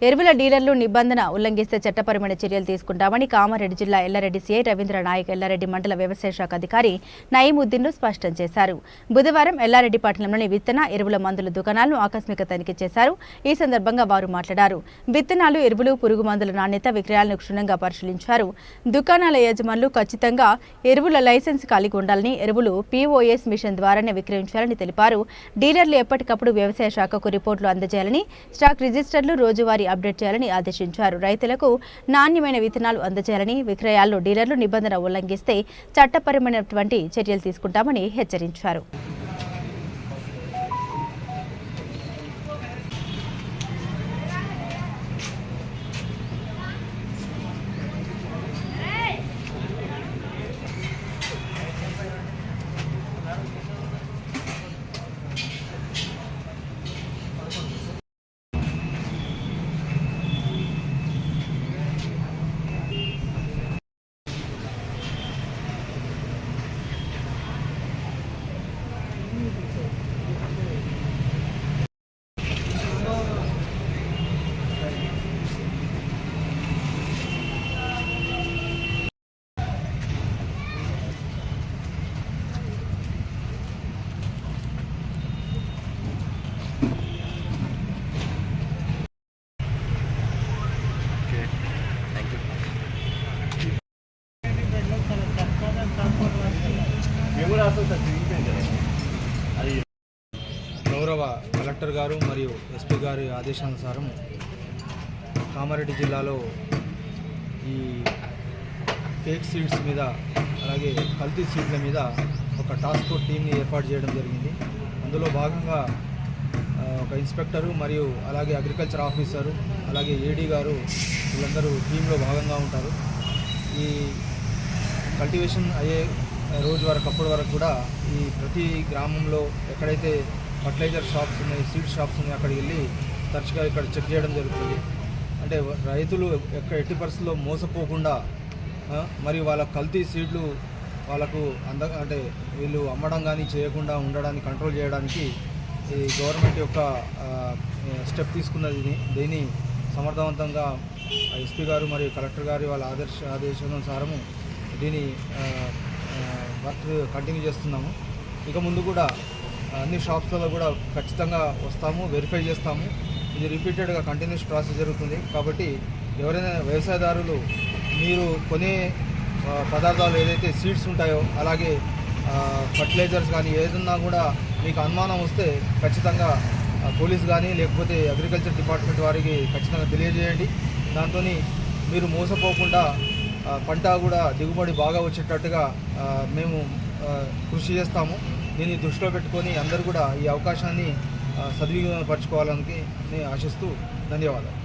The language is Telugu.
ఎరువుల డీలర్లు నిబంధన ఉల్లంఘిస్తే చట్టపరమైన చర్యలు తీసుకుంటామని కామారెడ్డి జిల్లా ఎల్లారెడ్డి సీఐ రవీంద్ర నాయక్ ఎల్లారెడ్డి మండల వ్యవసాయ శాఖ అధికారి నయీముద్దీన్లు స్పష్టం చేశారు. బుధవారం ఎల్లారెడ్డి పట్టణంలోని విత్తన ఎరువుల మందుల దుకాణాలను ఆకస్మిక తనిఖీ చేశారు. ఈ సందర్భంగా వారు మాట్లాడారు. విత్తనాలు, ఎరువులు, పురుగు మందుల నాణ్యత, విక్రయాలను క్షుణ్ణంగా పరిశీలించారు. దుకాణాల యజమానులు ఖచ్చితంగా ఎరువుల లైసెన్స్ కలిగి ఉండాలని, ఎరువులు POS మిషన్ ద్వారానే విక్రయించాలని తెలిపారు. డీలర్లు ఎప్పటికప్పుడు వ్యవసాయ శాఖకు రిపోర్టులు అందజేయాలని, స్టాక్ రిజిస్టర్లు రోజువారీ అప్డేట్ చేయాలని ఆదేశించారు. రైతులకు నాణ్యమైన విత్తనాలు అందజేయాలని, విక్రయాల్లో డీలర్లు నిబంధన ఉల్లంఘిస్తే చట్టపరమైనటువంటి చర్యలు తీసుకుంటామని హెచ్చరించారు. గౌరవ కలెక్టర్ గారు మరియు SP గారి ఆదేశానుసారం కామారెడ్డి జిల్లాలో ఈ ఫేక్ సీడ్స్ మీద అలాగే కల్తీ సీడ్ల మీద ఒక టాస్క్ ఫోర్స్ టీమ్ని ఏర్పాటు చేయడం జరిగింది. అందులో భాగంగా ఒక ఇన్స్పెక్టరు మరియు అలాగే అగ్రికల్చర్ ఆఫీసరు అలాగే AD గారు వీళ్ళందరూ టీంలో భాగంగా ఉంటారు. ఈ కల్టివేషన్ అయ్యే రోజు వరకు అప్పటి వరకు కూడా ఈ ప్రతి గ్రామంలో ఎక్కడైతే ఫర్టిలైజర్ షాప్స్ ఉన్నాయి, సీడ్ షాప్స్ ఉన్నాయి, అక్కడికి వెళ్ళి తరచుగా ఇక్కడ చెక్ చేయడం జరుగుతుంది. అంటే రైతులు ఎట్టి పరిస్థితుల్లో మోసపోకుండా మరియు వాళ్ళ కల్తీ సీడ్లు వాళ్ళకు అంటే వీళ్ళు అమ్మడం కానీ చేయకుండా ఉండడానికి కంట్రోల్ చేయడానికి ఈ గవర్నమెంట్ యొక్క స్టెప్ తీసుకున్నది. దీన్ని సమర్థవంతంగా SP గారు మరియు కలెక్టర్ గారి వాళ్ళ ఆదేశానుసారము దీన్ని వర్క్ కంటిన్యూ చేస్తున్నాము. ఇక ముందు కూడా అన్ని షాప్స్లలో కూడా ఖచ్చితంగా వస్తాము, వెరిఫై చేస్తాము. ఇది రిపీటెడ్గా కంటిన్యూస్ ప్రాసెస్ జరుగుతుంది. కాబట్టి ఎవరైనా వ్యవసాయదారులు మీరు కొనే పదార్థాలు ఏదైతే సీడ్స్ ఉంటాయో అలాగే ఫర్టిలైజర్స్ కానీ ఏదన్నా కూడా మీకు అనుమానం వస్తే ఖచ్చితంగా పోలీస్ కానీ లేకపోతే అగ్రికల్చర్ డిపార్ట్మెంట్ వారికి ఖచ్చితంగా తెలియజేయండి. దాంతో మీరు మోసపోకుండా పంట కూడా దిగుబడి బాగా వచ్చేటట్టుగా మేము కృషి చేస్తాము. దీన్ని దృష్టిలో పెట్టుకొని అందరూ కూడా ఈ అవకాశాన్ని సద్వినియోగపరచుకోవాలని ఆశిస్తూ ధన్యవాదాలు.